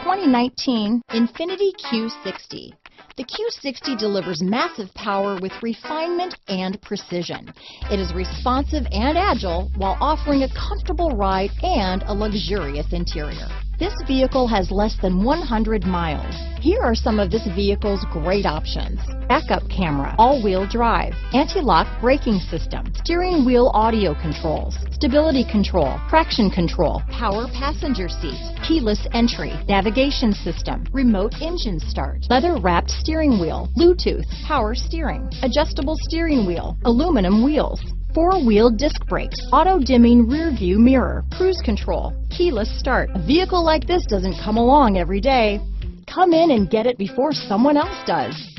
2019 Infiniti Q60. The Q60 delivers massive power with refinement and precision. It is responsive and agile while offering a comfortable ride and a luxurious interior. This vehicle has less than 100 miles. Here are some of this vehicle's great options: backup camera, all-wheel drive, anti-lock braking system, steering wheel audio controls, stability control, traction control, power passenger seat, keyless entry, navigation system, remote engine start, leather-wrapped steering wheel, Bluetooth, power steering, adjustable steering wheel, aluminum wheels, four-wheel disc brakes, auto-dimming rear-view mirror, cruise control, keyless start. A vehicle like this doesn't come along every day. Come in and get it before someone else does.